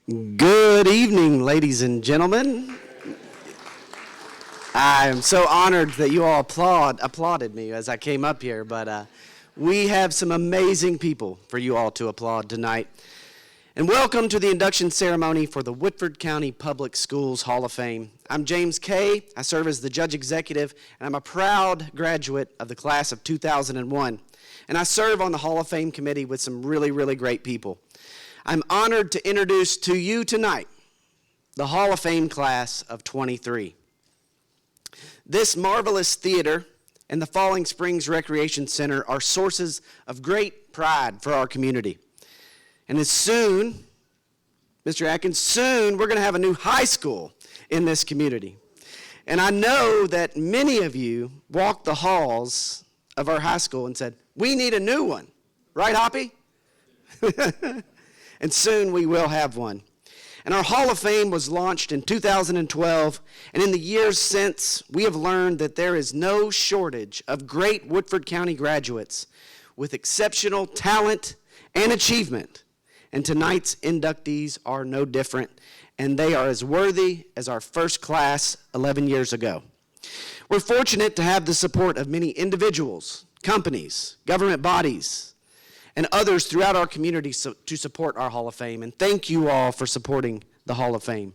Good evening, ladies and gentlemen. I am so honored that you all applauded me as I came up here, but we have some amazing people for you all to applaud tonight. And welcome to the induction ceremony for the Woodford County Public Schools Hall of Fame. I'm James Kay. I serve as the judge executive, and I'm a proud graduate of the class of 2001. And I serve on the Hall of Fame committee with some really great people. I'm honored to introduce to you tonight the Hall of Fame class of 23. This marvelous theater and the Falling Springs Recreation Center are sources of great pride for our community. And as soon, Mr. Atkins, soon we're going to have a new high school in this community. And I know that many of you walked the halls of our high school and said, we need a new one. Right, Hoppy? And soon we will have one. And our Hall of Fame was launched in 2012, and in the years since, we have learned that there is no shortage of great Woodford County graduates with exceptional talent and achievement. And tonight's inductees are no different, and they are as worthy as our first class 11 years ago. We're fortunate to have the support of many individuals, companies, government bodies, and others throughout our community to support our Hall of Fame. And thank you all for supporting the Hall of Fame.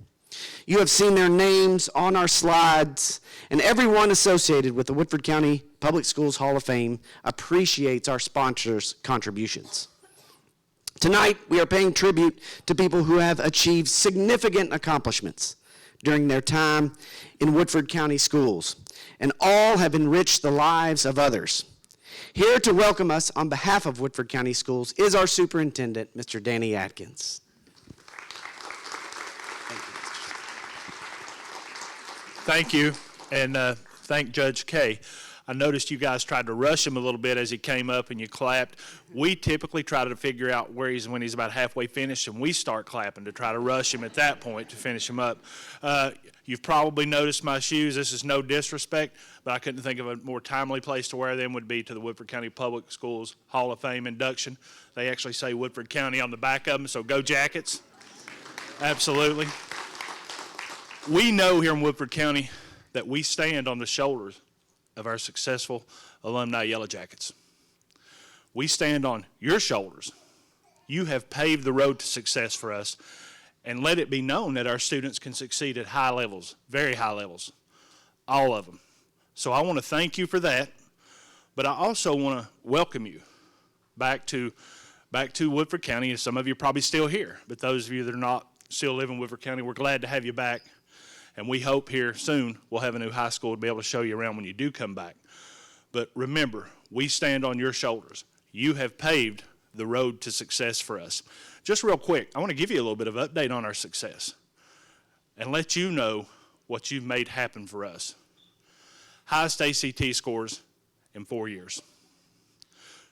You have seen their names on our slides, and everyone associated with the Woodford County Public Schools Hall of Fame appreciates our sponsors' contributions. Tonight, we are paying tribute to people who have achieved significant accomplishments during their time in Woodford County schools, and all have enriched the lives of others. Here to welcome us on behalf of Woodford County Schools is our superintendent, Mr. Danny Atkins. Thank you, and thank Judge Kay. I noticed you guys tried to rush him a little bit as he came up and you clapped. We typically try to figure out where he's when he's about halfway finished, and we start clapping to try to rush him at that point to finish him up. You've probably noticed my shoes. This is no disrespect, but I couldn't think of a more timely place to wear them would be to the Woodford County Public Schools Hall of Fame induction. They actually say Woodford County on the back of them, so go Jackets. Absolutely. We know here in Woodford County that we stand on the shoulders of our successful alumni Yellow Jackets. We stand on your shoulders. You have paved the road to success for us, and let it be known that our students can succeed at high levels, very high levels, all of them. So I want to thank you for that, but I also want to welcome you back to Woodford County. And some of you are probably still here, but those of you that are not still live in Woodford County, we're glad to have you back. And we hope here soon we'll have a new high school to be able to show you around when you do come back. But remember, we stand on your shoulders. You have paved the road to success for us. Just real quick, I want to give you a little bit of update on our success and let you know what you've made happen for us. Highest ACT scores in 4 years.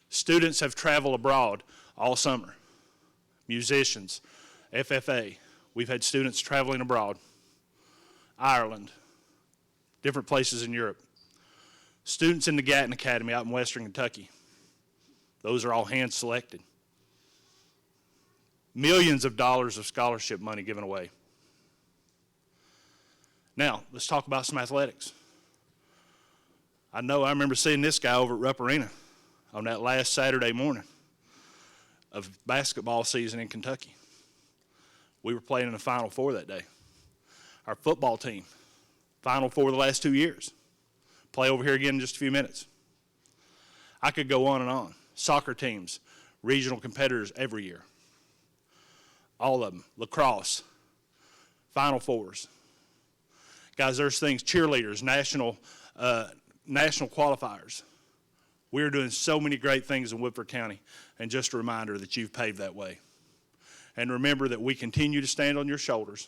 Students have traveled abroad all summer. Musicians, FFA, we've had students traveling abroad. Ireland, different places in Europe. Students in the Gatton Academy out in Western Kentucky. Those are all hand-selected. Millions of dollars of scholarship money given away. Now, let's talk about some athletics. I remember seeing this guy over at Rupp Arena on that last Saturday morning of basketball season in Kentucky. We were playing in the Final Four that day. Our football team, Final Four the last 2 years. Play over here again in just a few minutes. I could go on and on. Soccer teams, regional competitors every year. All of them. Lacrosse, Final Fours. Guys, there's things, cheerleaders, national qualifiers. We're doing so many great things in Woodford County, and just a reminder that you've paved that way. And remember that we continue to stand on your shoulders.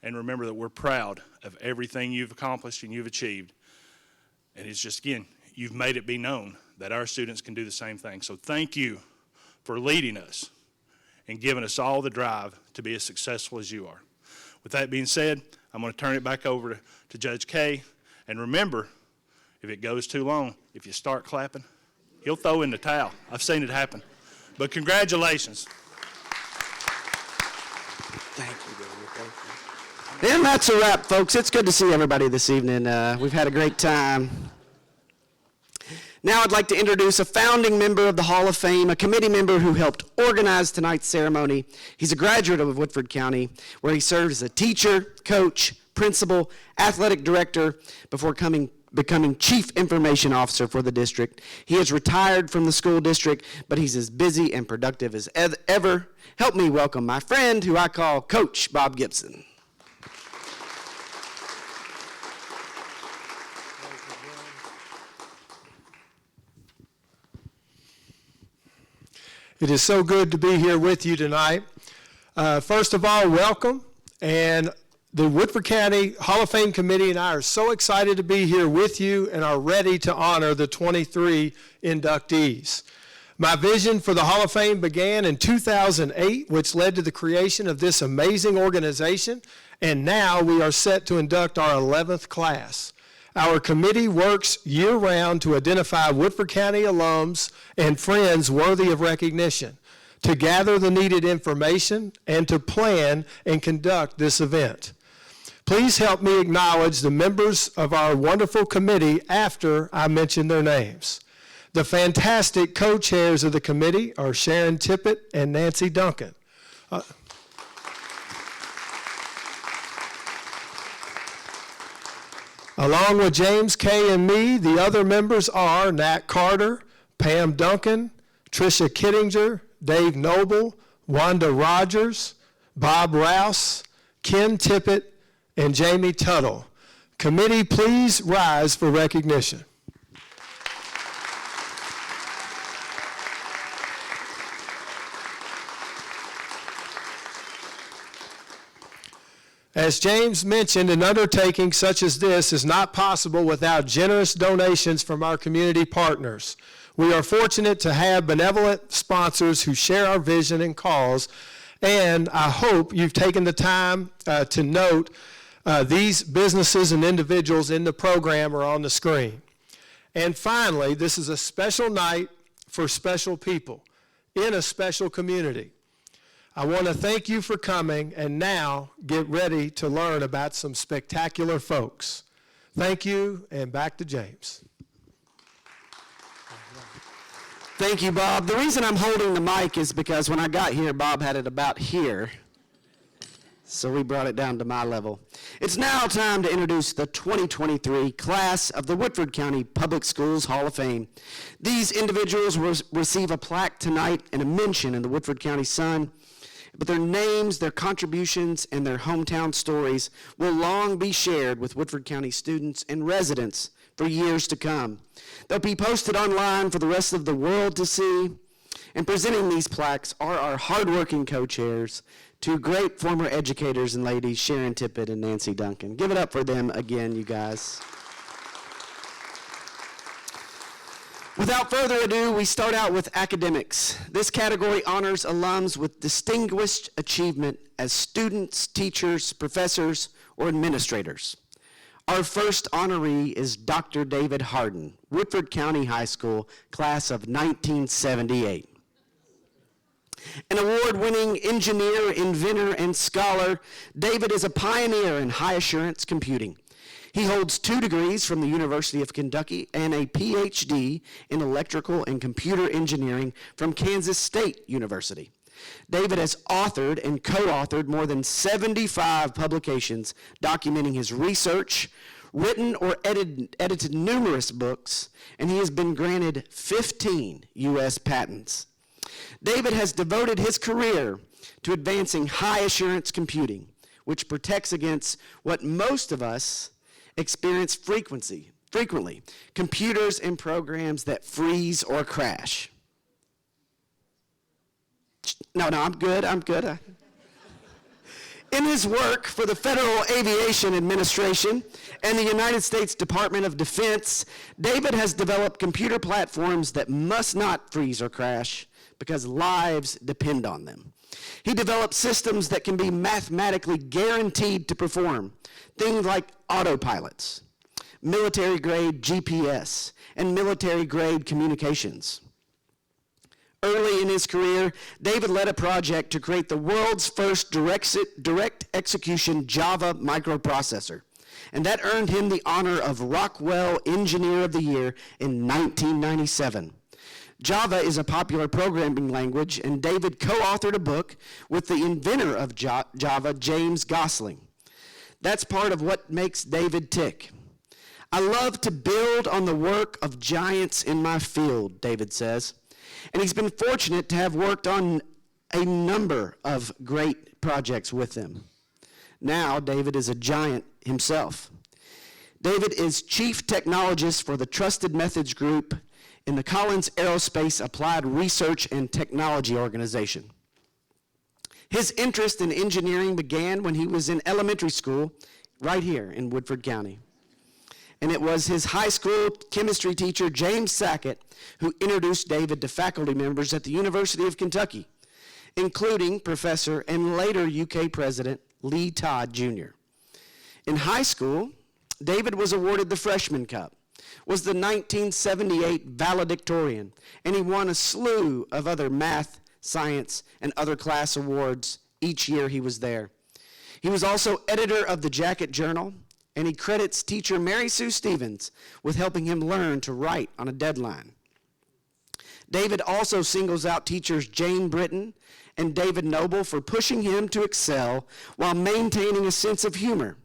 And remember that we're proud of everything you've accomplished and you've achieved. And it's just, again, you've made it be known that our students can do the same thing. So thank you for leading us and giving us all the drive to be as successful as you are. With that being said, I'm going to turn it back over to Judge Kay. And remember, if it goes too long, if you start clapping, he'll throw in the towel. I've seen it happen. But congratulations. Thank you, David. Thank you. And that's a wrap, folks. It's good to see everybody this evening. We've had a great time. Now I'd like to introduce a founding member of the Hall of Fame, a committee member who helped organize tonight's ceremony. He's a graduate of Woodford County, where he served as a teacher, coach, principal, athletic director before becoming Chief Information Officer for the district. He has retired from the school district, but he's as busy and productive as ever. Help me welcome my friend, who I call Coach Bob Gibson. It is so good to be here with you tonight. First of all, welcome. And the Woodford County Hall of Fame Committee and I are so excited to be here with you and are ready to honor the 23 inductees. My vision for the Hall of Fame began in 2008, which led to the creation of this amazing organization, and now we are set to induct our 11th class. Our committee works year-round to identify Woodford County alums and friends worthy of recognition, to gather the needed information, and to plan and conduct this event. Please help me acknowledge the members of our wonderful committee after I mention their names. The fantastic co-chairs of the committee are Sharon Tippett and Nancy Duncan. Along with James Kay and me, the other members are Nat Carter, Pam Duncan, Tricia Kittinger, Dave Noble, Wanda Rogers, Bob Rouse, Ken Tippett, and Jamie Tuttle. Committee, please rise for recognition. As James mentioned, an undertaking such as this is not possible without generous donations from our community partners. We are fortunate to have benevolent sponsors who share our vision and cause, and I hope you've taken the time to note these businesses and individuals in the program or on the screen. And finally, this is a special night for special people in a special community. I want to thank you for coming, and now get ready to learn about some spectacular folks. Thank you, and back to James. Thank you, Bob. The reason I'm holding the mic is because when I got here, Bob had it about here. So we brought it down to my level. It's now time to introduce the 2023 class of the Woodford County Public Schools Hall of Fame. These individuals will receive a plaque tonight and a mention in the Woodford County Sun, but their names, their contributions, and their hometown stories will long be shared with Woodford County students and residents for years to come. They'll be posted online for the rest of the world to see. And presenting these plaques are our hardworking co-chairs, two great former educators and ladies, Sharon Tippett and Nancy Duncan. Give it up for them again, you guys. Without further ado, we start out with academics. This category honors alums with distinguished achievement as students, teachers, professors, or administrators. Our first honoree is Dr. David Harden, Woodford County High School, class of 1978. An award-winning engineer, inventor, and scholar, David is a pioneer in high-assurance computing. He holds 2 degrees from the University of Kentucky and a PhD in electrical and computer engineering from Kansas State University. David has authored and co-authored more than 75 publications documenting his research, written or edited numerous books, and he has been granted 15 U.S. patents. David has devoted his career to advancing high-assurance computing, which protects against what most of us experience frequently, computers and programs that freeze or crash. No, I'm good. In his work for the Federal Aviation Administration and the United States Department of Defense, David has developed computer platforms that must not freeze or crash because lives depend on them. He developed systems that can be mathematically guaranteed to perform, things like autopilots, military-grade GPS, and military-grade communications. Early in his career, David led a project to create the world's first direct execution Java microprocessor, and that earned him the honor of Rockwell Engineer of the Year in 1997. Java is a popular programming language, and David co-authored a book with the inventor of Java, James Gosling. That's part of what makes David tick. I love to build on the work of giants in my field, David says. And he's been fortunate to have worked on a number of great projects with them. Now, David is a giant himself. David is chief technologist for the Trusted Methods Group in the Collins Aerospace Applied Research and Technology Organization. His interest in engineering began when he was in elementary school right here in Woodford County. And it was his high school chemistry teacher, James Sackett, who introduced David to faculty members at the University of Kentucky, including Professor and later UK President Lee Todd Jr. In high school, David was awarded the Freshman Cup, was the 1978 valedictorian, and he won a slew of other math, science, and other class awards each year he was there. He was also editor of the Jacket Journal, and he credits teacher Mary Sue Stevens with helping him learn to write on a deadline. David also singles out teachers Jane Britton and David Noble for pushing him to excel while maintaining a sense of humor.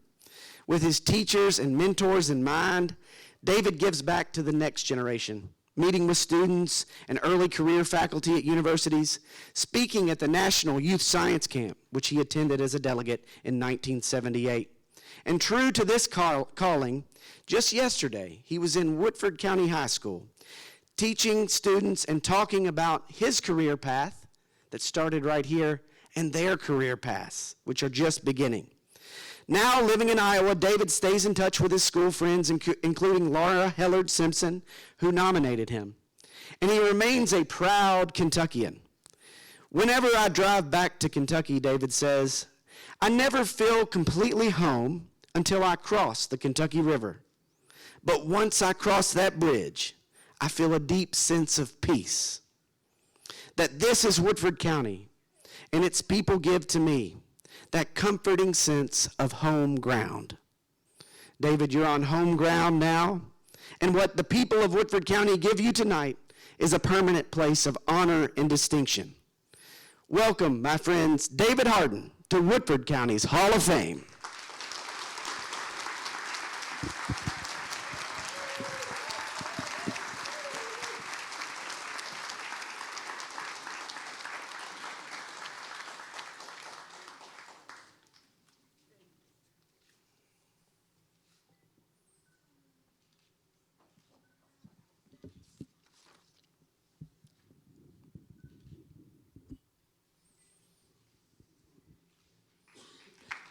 With his teachers and mentors in mind, David gives back to the next generation, meeting with students and early career faculty at universities, speaking at the National Youth Science Camp, which he attended as a delegate in 1978. And true to this calling, just yesterday, he was in Woodford County High School, teaching students and talking about his career path that started right here and their career paths, which are just beginning. Now, living in Iowa, David stays in touch with his school friends, including Laura Hellard Simpson, who nominated him. And he remains a proud Kentuckian. Whenever I drive back to Kentucky, David says, I never feel completely home until I cross the Kentucky River. But once I cross that bridge, I feel a deep sense of peace. That this is Woodford County, and its people give to me that comforting sense of home ground. David, you're on home ground now, and what the people of Woodford County give you tonight is a permanent place of honor and distinction. Welcome, my friends, David Harden to Woodford County's Hall of Fame.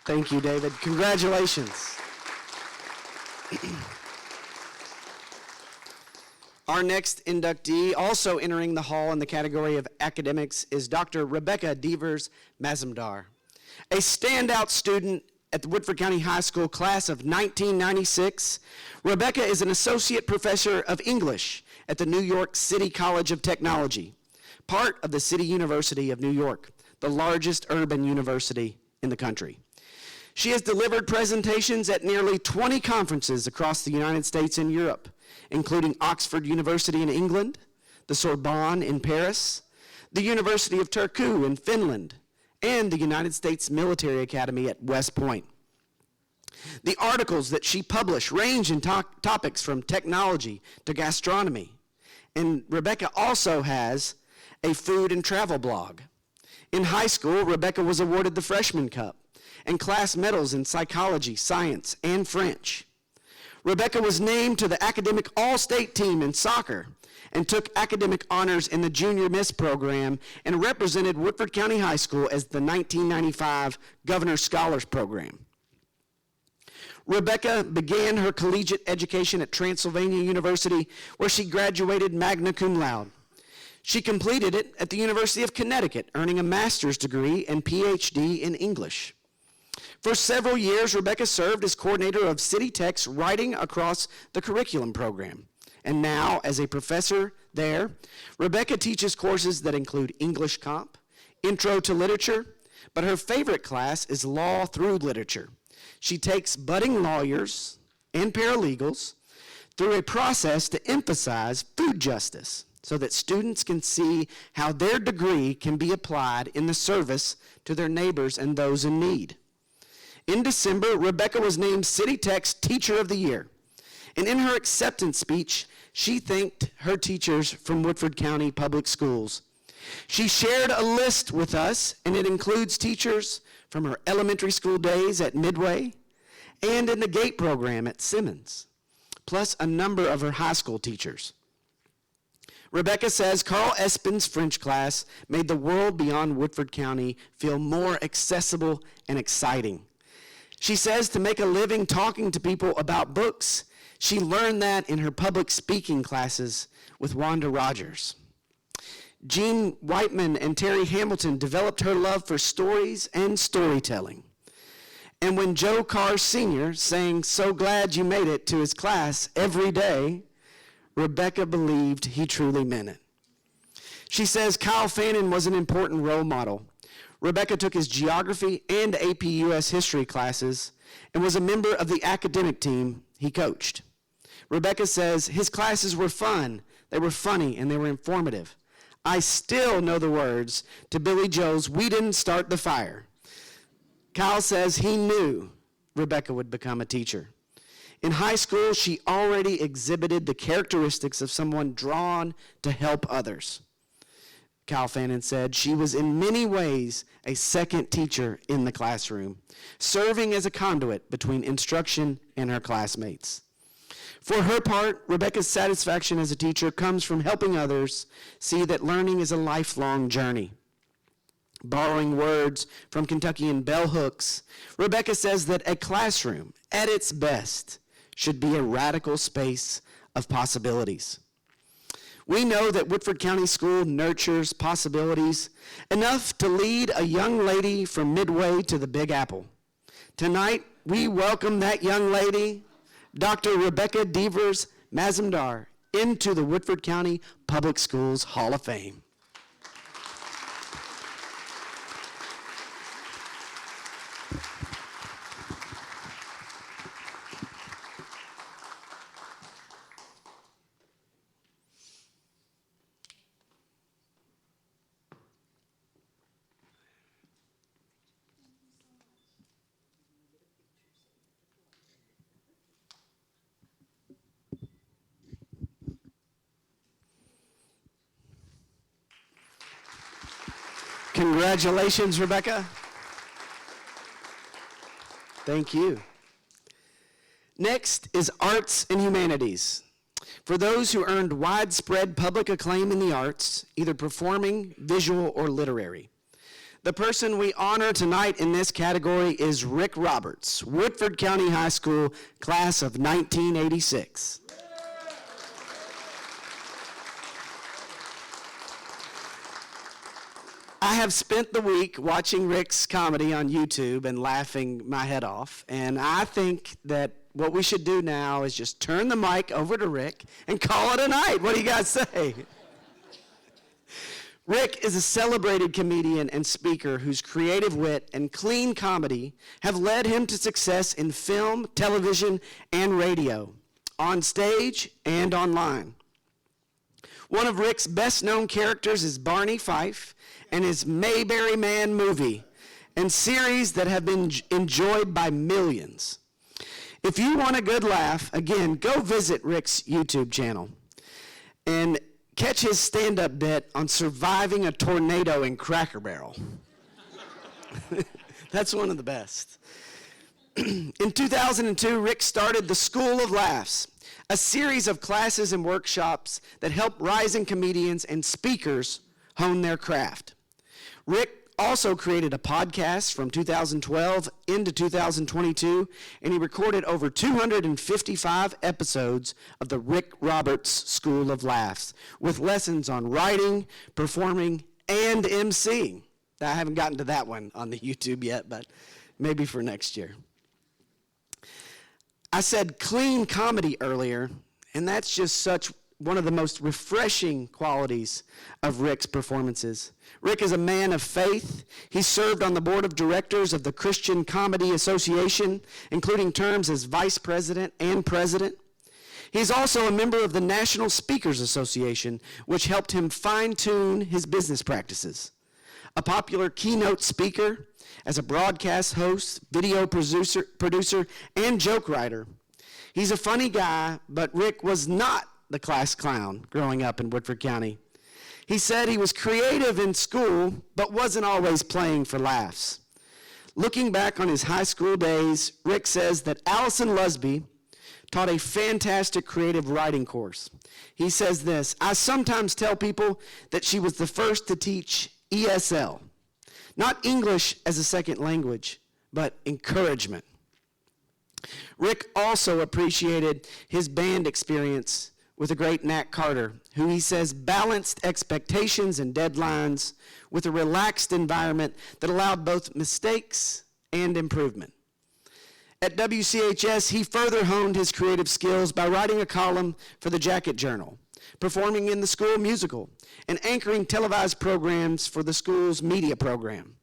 Thank you, David. Congratulations. Our next inductee, also entering the hall in the category of academics, is Dr. Rebecca Devers Mazumdar, a standout student at the Woodford County High School class of 1996. Rebecca is an associate professor of English at the New York City College of Technology, part of the City University of New York, the largest urban university in the country. She has delivered presentations at nearly 20 conferences across the United States and Europe, including Oxford University in England, the Sorbonne in Paris, the University of Turku in Finland, and the United States Military Academy at West Point. The articles that she published range in topics from technology to gastronomy, and Rebecca also has a food and travel blog. In high school, Rebecca was awarded the Freshman Cup and class medals in psychology, science, and French. Rebecca was named to the academic all-state team in soccer and took academic honors in the Junior Miss program and represented Woodford County High School as the 1995 Governor's Scholars Program. Rebecca began her collegiate education at Transylvania University, where she graduated magna cum laude. She completed it at the University of Connecticut, earning a master's degree and PhD in English. For several years, Rebecca served as coordinator of City Tech's Writing Across the Curriculum program, and now as a professor There, Rebecca teaches courses that include English Comp, Intro to Literature, but her favorite class is Law Through Literature. She takes budding lawyers and paralegals through a process to emphasize food justice so that students can see how their degree can be applied in the service to their neighbors and those in need. In December, Rebecca was named City Tech's Teacher of the Year. And in her acceptance speech, she thanked her teachers from Woodford County Public Schools. She shared a list with us, and it includes teachers from her elementary school days at Midway and in the GATE program at Simmons, plus a number of her high school teachers. Rebecca says Carl Espin's French class made the world beyond Woodford County feel more accessible and exciting. She says to make a living talking to people about books, she learned that in her public speaking classes with Wanda Rogers. Jean Whiteman and Terry Hamilton developed her love for stories and storytelling. And when Joe Carr Sr. sang "So Glad You Made It" to his class every day, Rebecca believed he truly meant it. She says Kyle Fannin was an important role model. Rebecca took his geography and AP US history classes and was a member of the academic team he coached. Rebecca says his classes were fun, they were funny, and they were informative. I still know the words to Billy Joel's "We Didn't Start the Fire." Kyle says he knew Rebecca would become a teacher. In high school, she already exhibited the characteristics of someone drawn to help others. Kyle Fannin said she was in many ways a second teacher in the classroom, serving as a conduit between instruction and her classmates. For her part, Rebecca's satisfaction as a teacher comes from helping others see that learning is a lifelong journey. Borrowing words from Kentuckian bell hooks, Rebecca says that a classroom, at its best, should be a radical space of possibilities. We know that Woodford County School nurtures possibilities enough to lead a young lady from Midway to the Big Apple. Tonight, we welcome that young lady, Dr. Rebecca Devers Mazumdar, into the Woodford County Public Schools Hall of Fame. Congratulations, Rebecca. Thank you. Next is Arts and Humanities. For those who earned widespread public acclaim in the arts, either performing, visual, or literary. The person we honor tonight in this category is Rick Roberts, Woodford County High School, class of 1986. I have spent the week watching Rick's comedy on YouTube and laughing my head off, and I think that what we should do now is just turn the mic over to Rick and call it a night. What do you guys say? Rick is a celebrated comedian and speaker whose creative wit and clean comedy have led him to success in film, television, and radio, on stage and online. One of Rick's best-known characters is Barney Fife and his Mayberry Man movie and series that have been enjoyed by millions. If you want a good laugh, again, go visit Rick's YouTube channel and catch his stand-up bit on surviving a tornado in Cracker Barrel. That's one of the best. In 2002, Rick started the School of Laughs, a series of classes and workshops that help rising comedians and speakers hone their craft. Rick also created a podcast from 2012 into 2022, and he recorded over 255 episodes of the Rick Roberts School of Laughs, with lessons on writing, performing, and emceeing. I haven't gotten to that one on the YouTube yet, but maybe for next year. I said clean comedy earlier, and that's just such one of the most refreshing qualities of Rick's performances. Rick is a man of faith. He served on the board of directors of the Christian Comedy Association, including terms as vice president and president. He's also a member of the National Speakers Association, which helped him fine-tune his business practices. A popular keynote speaker, as a broadcast host, video producer, and joke writer. He's a funny guy, but Rick was not the class clown growing up in Woodford County. He said he was creative in school, but wasn't always playing for laughs. Looking back on his high school days, Rick says that Allison Lusby taught a fantastic creative writing course. He says this, "I sometimes tell people that she was the first to teach ESL, not English as a second language, but encouragement." Rick also appreciated his band experience with the great Nat Carter, who he says balanced expectations and deadlines with a relaxed environment that allowed both mistakes and improvement. At WCHS, he further honed his creative skills by writing a column for the Jacket Journal, performing in the school musical, and anchoring televised programs for the school's media program.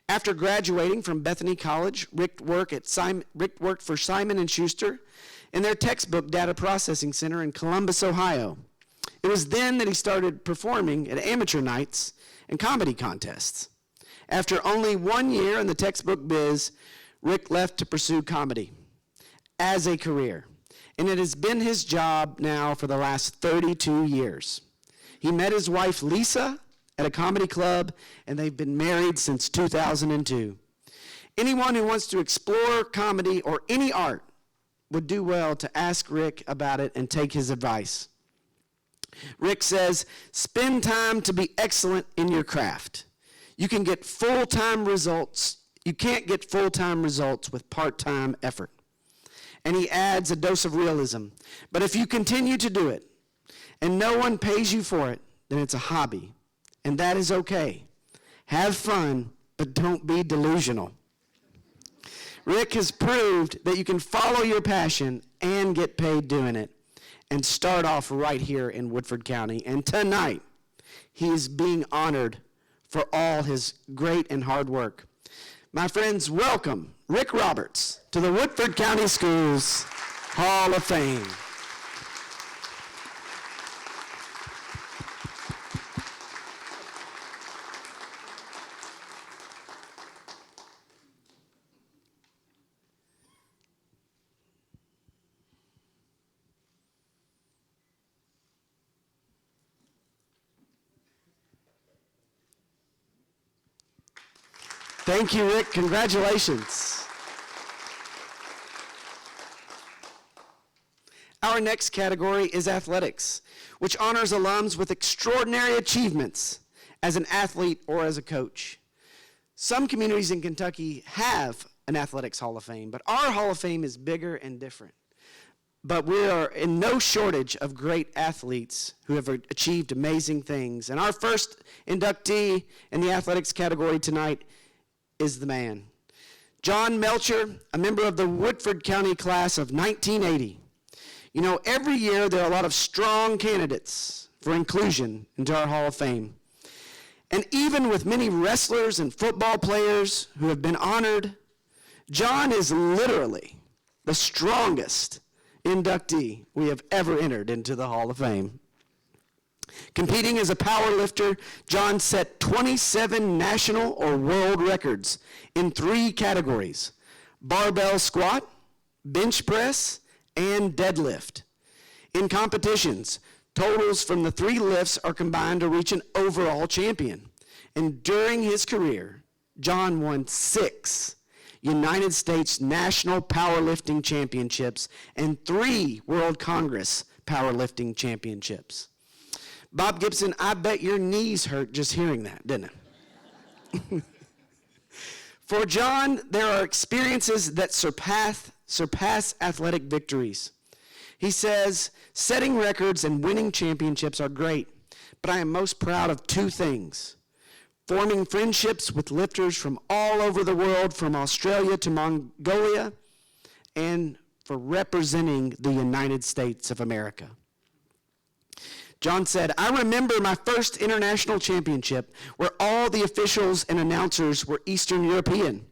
After graduating from Bethany College, Rick worked for Simon & Schuster in their textbook data processing center in Columbus, Ohio. It was then that he started performing at amateur nights and comedy contests. After only 1 year in the textbook biz, Rick left to pursue comedy as a career, and it has been his job now for the last 32 years. He met his wife, Lisa, at a comedy club, and they've been married since 2002. Anyone who wants to explore comedy or any art would do well to ask Rick about it and take his advice. Rick says, spend time to be excellent in your craft. You can't get full-time results with part-time effort. And he adds a dose of realism. But if you continue to do it and no one pays you for it, then it's a hobby. And that is okay. Have fun, but don't be delusional. Rick has proved that you can follow your passion and get paid doing it, and start off right here in Woodford County. And tonight, he is being honored for all his great and hard work. My friends, welcome Rick Roberts to the Woodford County Schools Hall of Fame. Thank you, Rick. Congratulations. Our next category is athletics, which honors alums with extraordinary achievements as an athlete or as a coach. Some communities in Kentucky have an athletics Hall of Fame, but our Hall of Fame is bigger and different. But we are in no shortage of great athletes who have achieved amazing things. And our first inductee in the athletics category tonight is the man. John Melcher, a member of the Woodford County class of 1980. You know, every year there are a lot of strong candidates for inclusion into our Hall of Fame. And even with many wrestlers and football players who have been honored, John is literally the strongest inductee we have ever entered into the Hall of Fame. Competing as a power lifter, John set 27 national or world records in 3 categories: barbell squat, bench press, and deadlift. In competitions, totals from the 3 lifts are combined to reach an overall champion. And during his career, John won 6 United States National Powerlifting Championships and 3 World Congress Powerlifting Championships. Bob Gibson, I bet your knees hurt just hearing that, didn't it? For John, there are experiences that surpass athletic victories. He says, setting records and winning championships are great, but I am most proud of 2 things: forming friendships with lifters from all over the world, from Australia to Mongolia, and for representing the United States of America. John said, "I remember my first international championship where all the officials and announcers were Eastern European.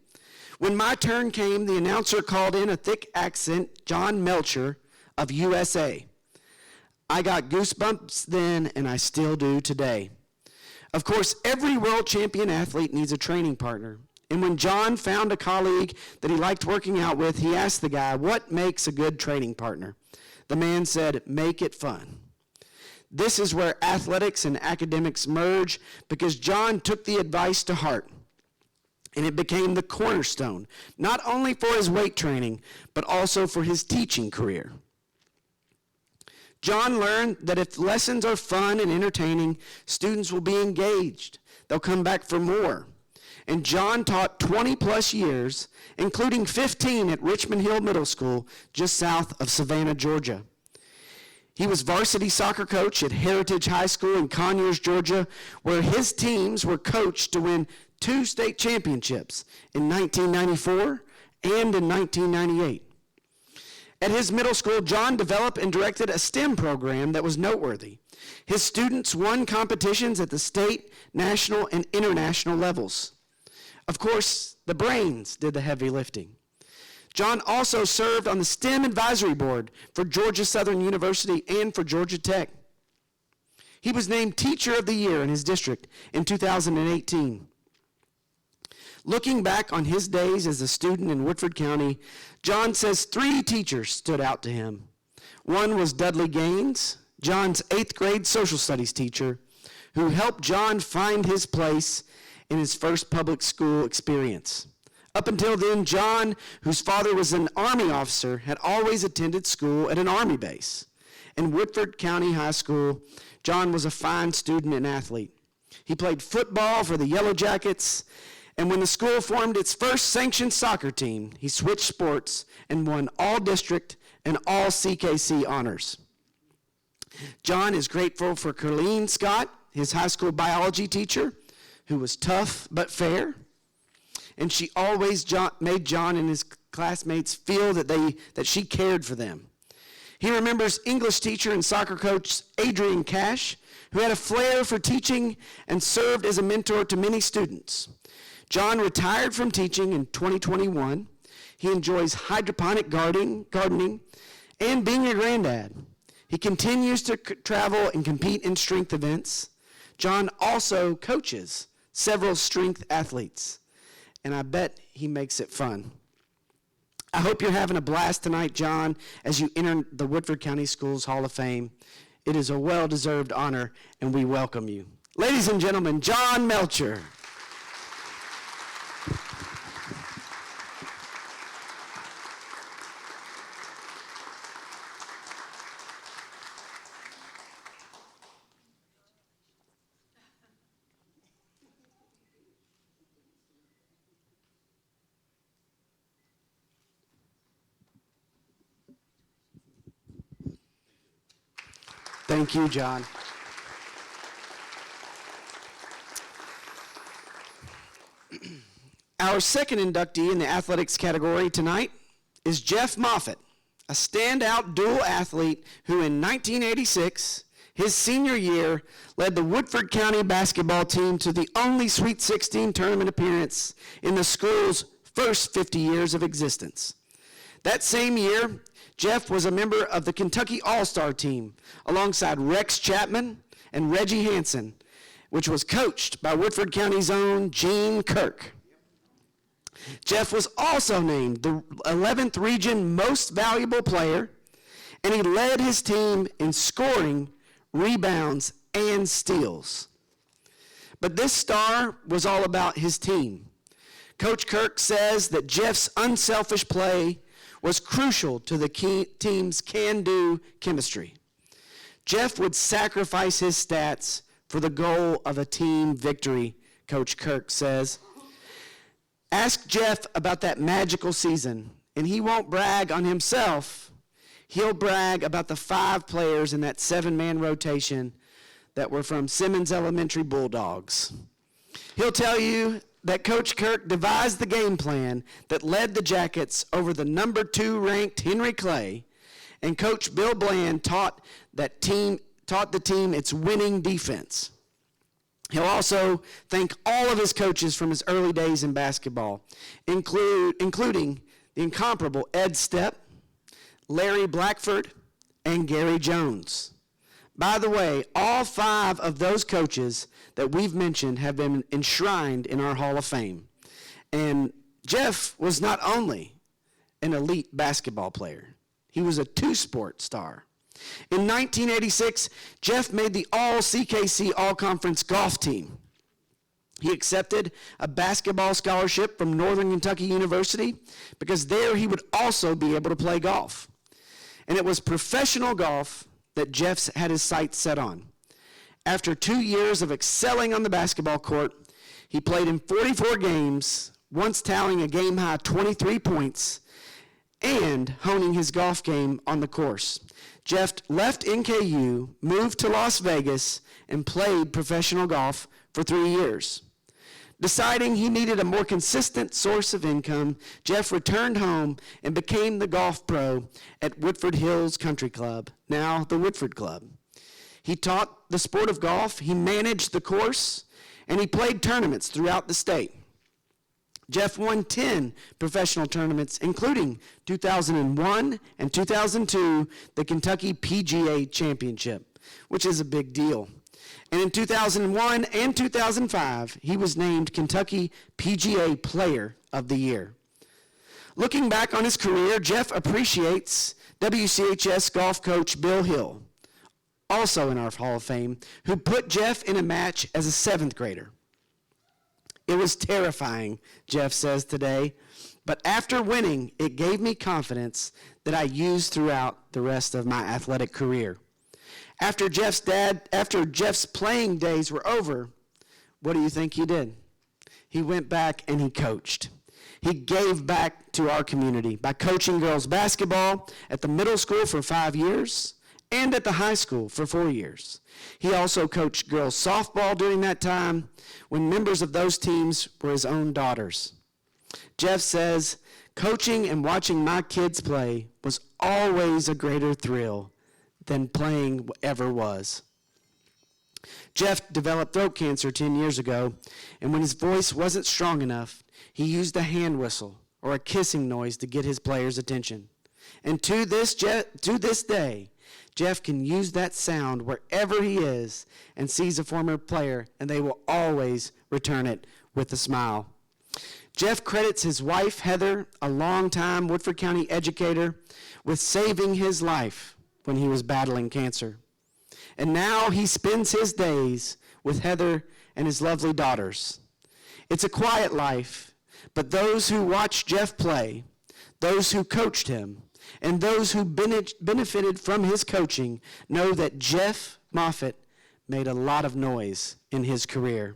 When my turn came, the announcer called in a thick accent, John Melcher of USA. I got goosebumps then, and I still do today." Of course, every world champion athlete needs a training partner. And when John found a colleague that he liked working out with, he asked the guy, "What makes a good training partner?" The man said, "Make it fun." This is where athletics and academics merge, because John took the advice to heart, and it became the cornerstone, not only for his weight training, but also for his teaching career. John learned that if lessons are fun and entertaining, students will be engaged. They'll come back for more. And John taught 20 plus years, including 15 at Richmond Hill Middle School, just south of Savannah, Georgia. He was varsity soccer coach at Heritage High School in Conyers, Georgia, where his teams were coached to win 2 state championships in 1994 and in 1998. At his middle school, John developed and directed a STEM program that was noteworthy. His students won competitions at the state, national, and international levels. Of course, the brains did the heavy lifting. John also served on the STEM advisory board for Georgia Southern University and for Georgia Tech. He was named Teacher of the Year in his district in 2018. Looking back on his days as a student in Woodford County, John says 3 teachers stood out to him. One was Dudley Gaines, John's 8th grade social studies teacher, who helped John find his place in his first public school experience. Up until then, John, whose father was an Army officer, had always attended school at an Army base. In Woodford County High School, John was a fine student and athlete. He played football for the Yellow Jackets, and when the school formed its first sanctioned soccer team, he switched sports and won all district and all CKC honors. John is grateful for Colleen Scott, his high school biology teacher, who was tough but fair. And she always made John and his classmates feel that she cared for them. He remembers English teacher and soccer coach Adrian Cash, who had a flair for teaching and served as a mentor to many students. John retired from teaching in 2021. He enjoys hydroponic gardening, and being a granddad. He continues to travel and compete in strength events. John also coaches several strength athletes, and I bet he makes it fun. I hope you're having a blast tonight, John, as you enter the Woodford County Schools Hall of Fame. It is a well-deserved honor, and we welcome you. Ladies and gentlemen, John Melcher. Thank you, John. Our second inductee in the athletics category tonight is Jeff Moffitt, a standout dual athlete who in 1986, his senior year, led the Woodford County basketball team to the only Sweet 16 tournament appearance in the school's first 50 years of existence. That same year, Jeff was a member of the Kentucky All-Star team alongside Rex Chapman and Reggie Hansen, which was coached by Woodford County's own Gene Kirk. Jeff was also named the 11th region most valuable player, and he led his team in scoring, rebounds, and steals. But this star was all about his team. Coach Kirk says that Jeff's unselfish play was crucial to the team's can-do chemistry. Jeff would sacrifice his stats for the goal of a team victory, Coach Kirk says. Ask Jeff about that magical season, and he won't brag on himself. He'll brag about the 5 players in that 7-man rotation that were from Simmons Elementary Bulldogs. He'll tell you that Coach Kirk devised the game plan that led the Jackets over the number 2 ranked Henry Clay, and Coach Bill Bland taught taught the team its winning defense. He'll also thank all of his coaches from his early days in basketball, including the incomparable Ed Stepp, Larry Blackford, and Gary Jones. By the way, all 5 of those coaches that we've mentioned have been enshrined in our Hall of Fame. And Jeff was not only an elite basketball player, he was a 2-sport star. In 1986, Jeff made the All-CKC All-Conference golf team. He accepted a basketball scholarship from Northern Kentucky University because there he would also be able to play golf. And it was professional golf that Jeff had his sights set on. After 2 years of excelling on the basketball court, he played in 44 games, once tallying a game-high 23 points, and honing his golf game on the course. Jeff left NKU, moved to Las Vegas, and played professional golf for 3 years. Deciding he needed a more consistent source of income, Jeff returned home and became the golf pro at Woodford Hills Country Club, now the Woodford Club. He taught the sport of golf, he managed the course, and he played tournaments throughout the state. Jeff won 10 professional tournaments, including 2001 and 2002, the Kentucky PGA Championship, which is a big deal. And in 2001 and 2005, he was named Kentucky PGA Player of the Year. Looking back on his career, Jeff appreciates WCHS golf coach Bill Hill, also in our Hall of Fame, who put Jeff in a match as a 7th grader. It was terrifying, Jeff says today, but after winning, it gave me confidence that I used throughout the rest of my athletic career. After Jeff's playing days were over, what do you think he did? He went back and he coached. He gave back to our community by coaching girls basketball at the middle school for 5 years and at the high school for 4 years. He also coached girls softball during that time when members of those teams were his own daughters. Jeff says, coaching and watching my kids play was always a greater thrill than playing ever was. Jeff developed throat cancer 10 years ago, and when his voice wasn't strong enough, he used a hand whistle or a kissing noise to get his players' attention. And to this day, Jeff can use that sound wherever he is and sees a former player, and they will always return it with a smile. Jeff credits his wife, Heather, a longtime Woodford County educator, with saving his life when he was battling cancer. And now he spends his days with Heather and his lovely daughters. It's a quiet life, but those who watched Jeff play, those who coached him, and those who benefited from his coaching know that Jeff Moffitt made a lot of noise in his career.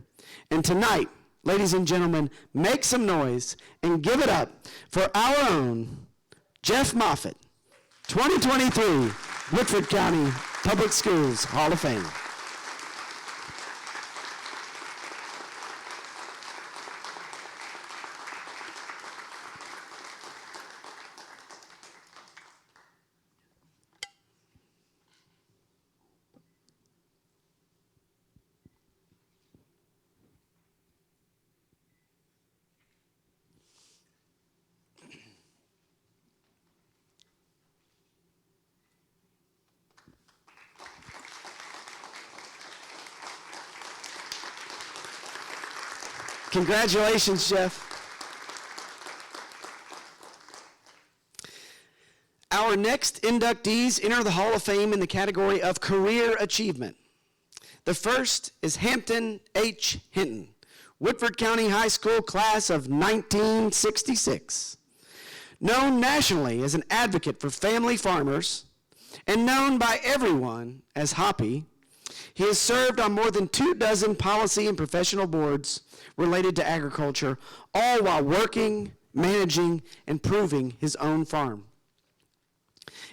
And tonight, ladies and gentlemen, make some noise and give it up for our own Jeff Moffitt, 2023 Woodford County Public Schools Hall of Fame. Congratulations, Jeff. Our next inductees enter the Hall of Fame in the category of career achievement. The first is Hampton H. Hinton, Woodford County High School class of 1966. Known nationally as an advocate for family farmers and known by everyone as Hoppy, he has served on more than 24 policy and professional boards related to agriculture, all while working, managing, and improving his own farm.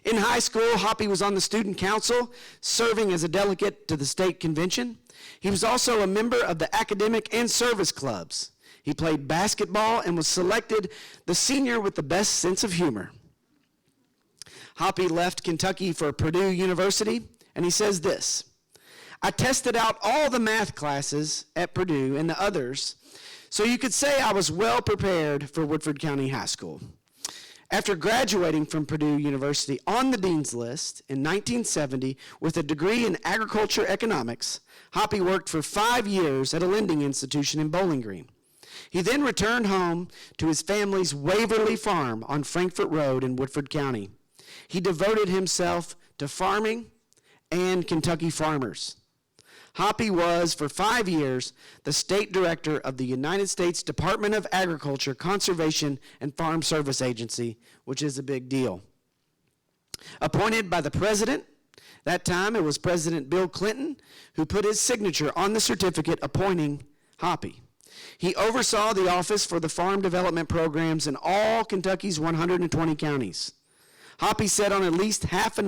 In high school, Hoppy was on the student council, serving as a delegate to the state convention. He was also a member of the academic and service clubs. He played basketball and was selected the senior with the best sense of humor. Hoppy left Kentucky for Purdue University, and he says this: I tested out all the math classes at Purdue and the others, so you could say I was well prepared for Woodford County High School. After graduating from Purdue University on the Dean's List in 1970 with a degree in agriculture economics, Hoppy worked for 5 years at a lending institution in Bowling Green. He then returned home to his family's Waverly Farm on Frankfort Road in Woodford County. He devoted himself to farming and Kentucky farmers. Hoppy was, for 5 years, the state director of the United States Department of Agriculture, Conservation, and Farm Service Agency, which is a big deal. Appointed by the president, that time it was President Bill Clinton, who put his signature on the certificate appointing Hoppy. He oversaw the Office for the Farm Development Programs in all Kentucky's 120 counties. Hoppy sat on at least half a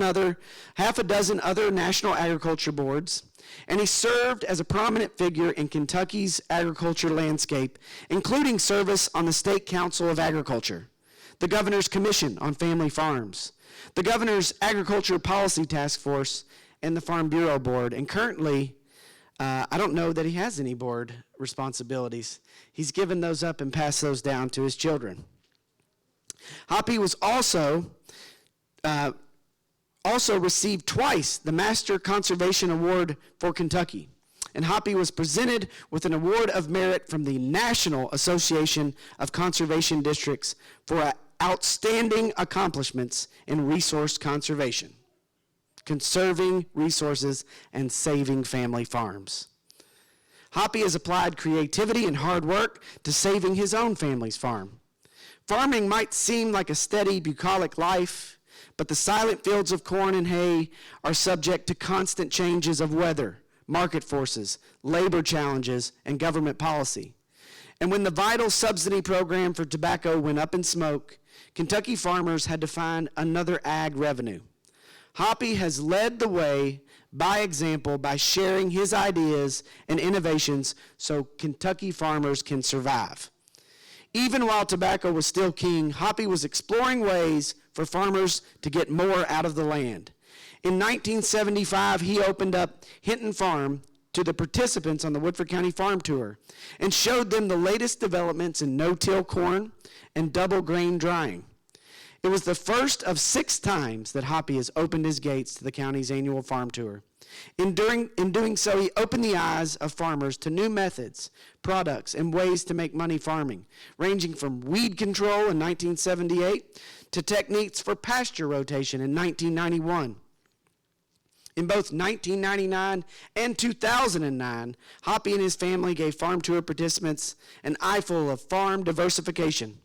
dozen other national agriculture boards, and he served as a prominent figure in Kentucky's agriculture landscape, including service on the State Council of Agriculture, the Governor's Commission on Family Farms, the Governor's Agriculture Policy Task Force, and the Farm Bureau Board. And currently, I don't know that he has any board responsibilities. He's given those up and passed those down to his children. Hoppy was also received twice the Master Conservation Award for Kentucky. And Hoppy was presented with an award of merit from the National Association of Conservation Districts for outstanding accomplishments in resource conservation, conserving resources and saving family farms. Hoppy has applied creativity and hard work to saving his own family's farm. Farming might seem like a steady, bucolic life, but the silent fields of corn and hay are subject to constant changes of weather, market forces, labor challenges, and government policy. And when the vital subsidy program for tobacco went up in smoke, Kentucky farmers had to find another ag revenue. Hoppy has led the way by example by sharing his ideas and innovations so Kentucky farmers can survive. Even while tobacco was still king, Hoppy was exploring ways for farmers to get more out of the land. In 1975, he opened up Hinton Farm to the participants on the Woodford County Farm Tour and showed them the latest developments in no-till corn and double grain drying. It was the first of 6 times that Hoppy has opened his gates to the county's annual farm tour. In doing so, he opened the eyes of farmers to new methods, products, and ways to make money farming, ranging from weed control in 1978 to techniques for pasture rotation in 1991. In both 1999 and 2009, Hoppy and his family gave farm tour participants an eyeful of farm diversification,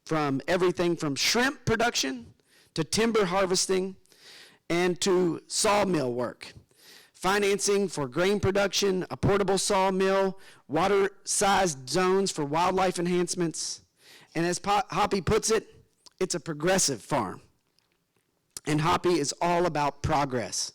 from everything from shrimp production to timber harvesting and to sawmill work. Financing for grain production, a portable sawmill, water-sized zones for wildlife enhancements, and as Hoppy puts it, it's a progressive farm. And Hoppy is all about progress.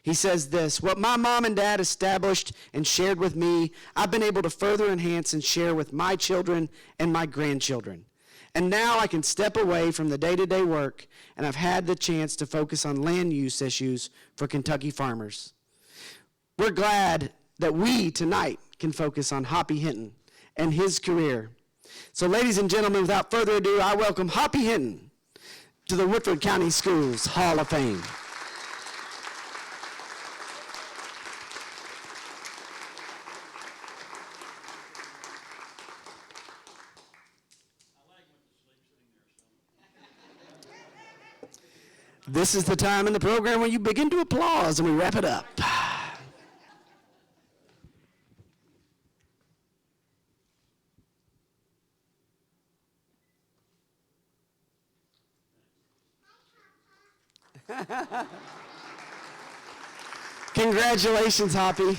He says this: what my mom and dad established and shared with me, I've been able to further enhance and share with my children and my grandchildren. And now I can step away from the day-to-day work, and I've had the chance to focus on land use issues for Kentucky farmers. We're glad that we tonight can focus on Hoppy Hinton and his career. So ladies and gentlemen, without further ado, I welcome Hoppy Hinton to the Woodford County Schools Hall of Fame. This is the time in the program when you begin to applause and we wrap it up. Congratulations, Hoppy.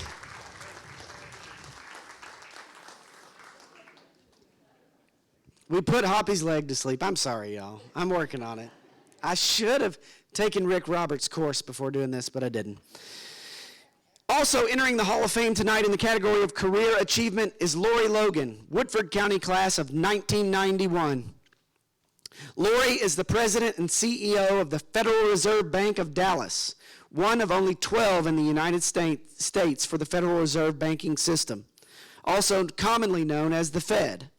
We put Hoppy's leg to sleep. I'm sorry, y'all. I'm working on it. I should have taken Rick Roberts' course before doing this, but I didn't. Also entering the Hall of Fame tonight in the category of career achievement is Lori Logan, Woodford County class of 1991. Lori is the president and CEO of the Federal Reserve Bank of Dallas, one of only 12 in the United States for the Federal Reserve banking system, also commonly known as the Fed.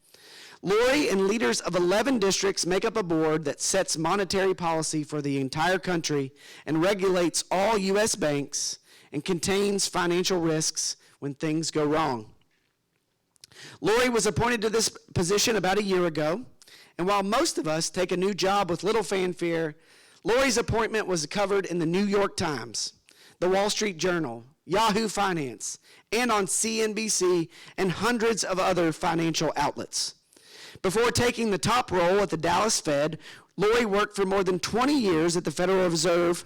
Lori and leaders of 11 districts make up a board that sets monetary policy for the entire country and regulates all U.S. banks and contains financial risks when things go wrong. Lori was appointed to this position about a year ago, and while most of us take a new job with little fanfare, Lori's appointment was covered in the New York Times, the Wall Street Journal, Yahoo Finance, and on CNBC and hundreds of other financial outlets. Before taking the top role at the Dallas Fed, Lori worked for more than 20 years at the Federal Reserve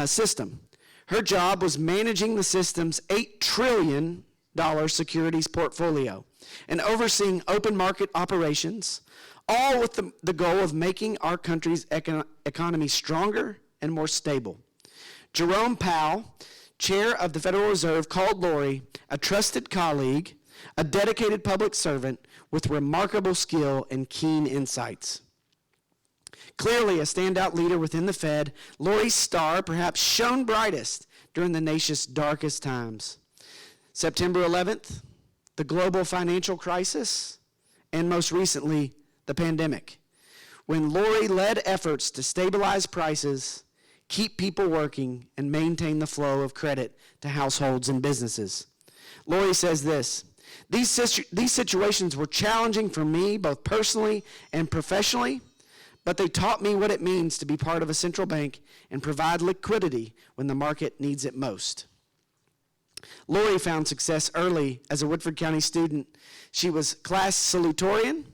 System. Her job was managing the system's $8 trillion securities portfolio and overseeing open market operations, all with the goal of making our country's economy stronger and more stable. Jerome Powell, chair of the Federal Reserve, called Lori a trusted colleague, a dedicated public servant with remarkable skill and keen insights. Clearly a standout leader within the Fed, Lori's star perhaps shone brightest during the nation's darkest times. September 11th, the global financial crisis, and most recently, the pandemic, when Lori led efforts to stabilize prices, keep people working, and maintain the flow of credit to households and businesses. Lori says this: these situations were challenging for me, both personally and professionally, but they taught me what it means to be part of a central bank and provide liquidity when the market needs it most. Lori found success early as a Woodford County student. She was class salutatorian,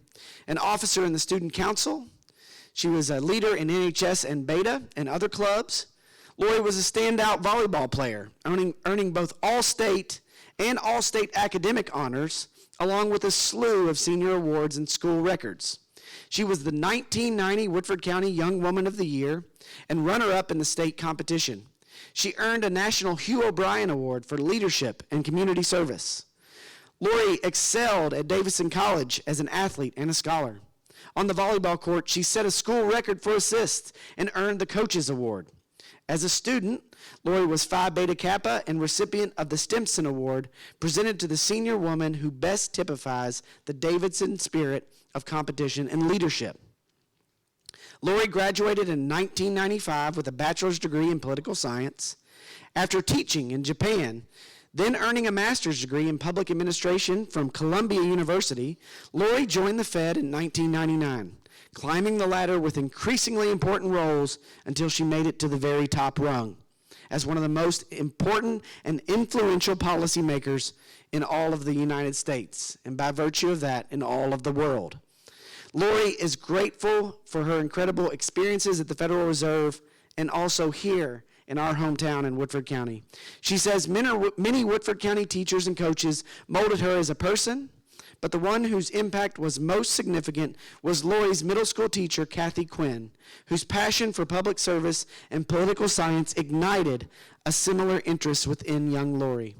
an officer in the student council. She was a leader in NHS and Beta and other clubs. Lori was a standout volleyball player, earning both all-state and all-state academic honors, along with a slew of senior awards and school records. She was the 1990 Woodford County Young Woman of the Year and runner-up in the state competition. She earned a National Hugh O'Brien Award for leadership and community service. Lori excelled at Davidson College as an athlete and a scholar. On the volleyball court, she set a school record for assists and earned the Coaches Award. As a student, Lori was Phi Beta Kappa and recipient of the Stimson Award, presented to the senior woman who best typifies the Davidson spirit of competition and leadership. Lori graduated in 1995 with a bachelor's degree in political science. After teaching in Japan, then earning a master's degree in public administration from Columbia University, Lori joined the Fed in 1999, climbing the ladder with increasingly important roles until she made it to the very top rung as one of the most important and influential policymakers in all of the United States, and by virtue of that, in all of the world. Lori is grateful for her incredible experiences at the Federal Reserve and also here in our hometown in Woodford County. She says many Woodford County teachers and coaches molded her as a person, but the one whose impact was most significant was Lori's middle school teacher, Kathy Quinn, whose passion for public service and political science ignited a similar interest within young Lori.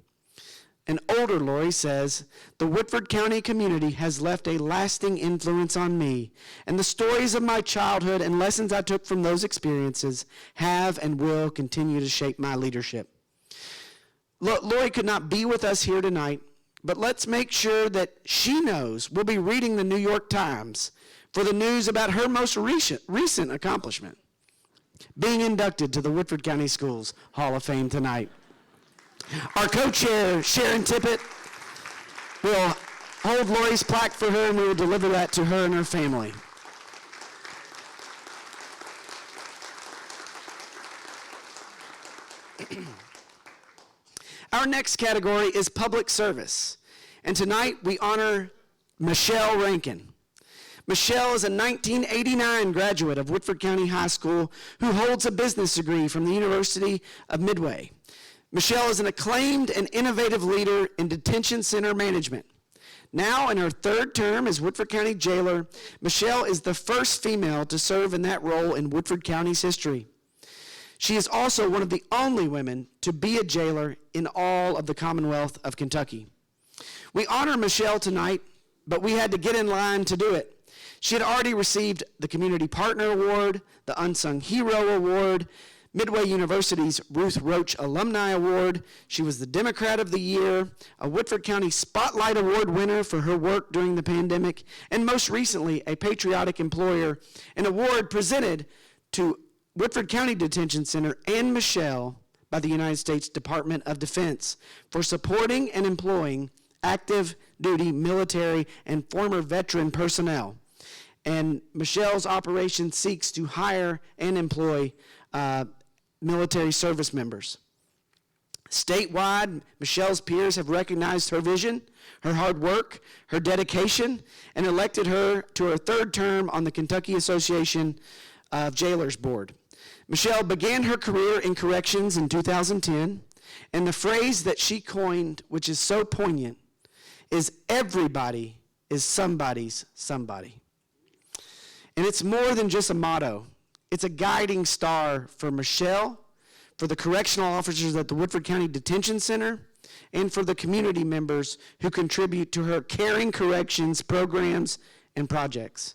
An older Lori says, the Woodford County community has left a lasting influence on me, and the stories of my childhood and lessons I took from those experiences have and will continue to shape my leadership. Lori could not be with us here tonight, but let's make sure that she knows we'll be reading the New York Times for the news about her most recent accomplishment, being inducted to the Woodford County Schools Hall of Fame tonight. Our co-chair, Sharon Tippett, will hold Lori's plaque for her, and we will deliver that to her and her family. Our next category is public service, and tonight we honor Michelle Rankin. Michelle is a 1989 graduate of Woodford County High School who holds a business degree from the University of Midway. Michelle is an acclaimed and innovative leader in detention center management. Now in her third term as Woodford County jailer, Michelle is the first female to serve in that role in Woodford County's history. She is also one of the only women to be a jailer in all of the Commonwealth of Kentucky. We honor Michelle tonight, but we had to get in line to do it. She had already received the Community Partner Award, the Unsung Hero Award, Midway University's Ruth Roach Alumni Award. She was the Democrat of the Year, a Woodford County Spotlight Award winner for her work during the pandemic, and most recently, a Patriotic Employer, an award presented to Woodford County Detention Center and Michelle by the United States Department of Defense for supporting and employing active duty military and former veteran personnel. And Michelle's operation seeks to hire and employ military service members. Statewide, Michelle's peers have recognized her vision, her hard work, her dedication, and elected her to her third term on the Kentucky Association of Jailers Board. Michelle began her career in corrections in 2010, and the phrase that she coined, which is so poignant, is everybody is somebody's somebody. And it's more than just a motto. It's a guiding star for Michelle, for the correctional officers at the Woodford County Detention Center, and for the community members who contribute to her caring corrections programs and projects.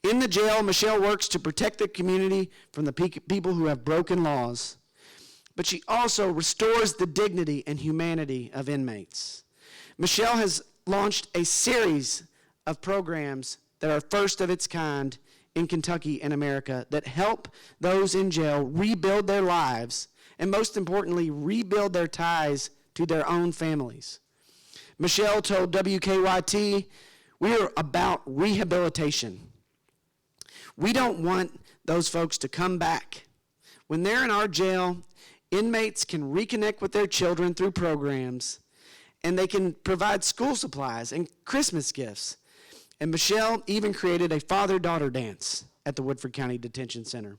In the jail, Michelle works to protect the community from the people who have broken laws, but she also restores the dignity and humanity of inmates. Michelle has launched a series of programs that are first of its kind in Kentucky and America that help those in jail rebuild their lives and, most importantly, rebuild their ties to their own families. Michelle told WKYT, "We are about rehabilitation. We don't want those folks to come back. When they're in our jail, inmates can reconnect with their children through programs, and they can provide school supplies and Christmas gifts." And Michelle even created a father-daughter dance at the Woodford County Detention Center.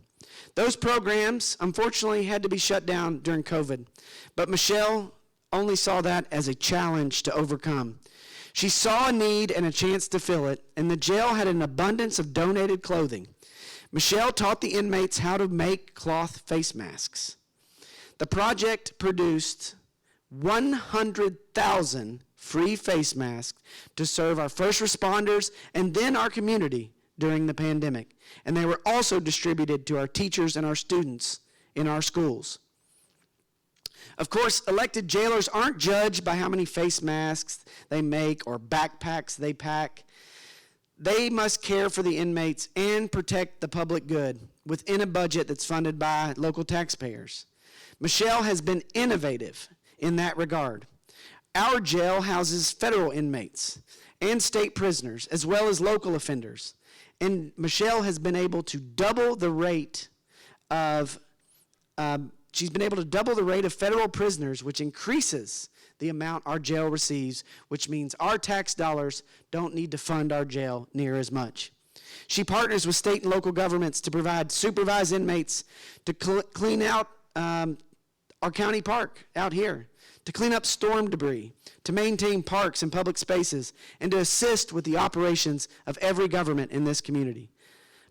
Those programs, unfortunately, had to be shut down during COVID, but Michelle only saw that as a challenge to overcome. She saw a need and a chance to fill it, and the jail had an abundance of donated clothing. Michelle taught the inmates how to make cloth face masks. The project produced 100,000 free face masks to serve our first responders and then our community during the pandemic. And they were also distributed to our teachers and our students in our schools. Of course, elected jailers aren't judged by how many face masks they make or backpacks they pack. They must care for the inmates and protect the public good within a budget that's funded by local taxpayers. Michelle has been innovative in that regard. Our jail houses federal inmates and state prisoners, as well as local offenders. And Michelle has been able to double the rate of, federal prisoners, which increases the amount our jail receives, which means our tax dollars don't need to fund our jail near as much. She partners with state and local governments to provide supervised inmates to clean out our county park out here, to clean up storm debris, to maintain parks and public spaces, and to assist with the operations of every government in this community.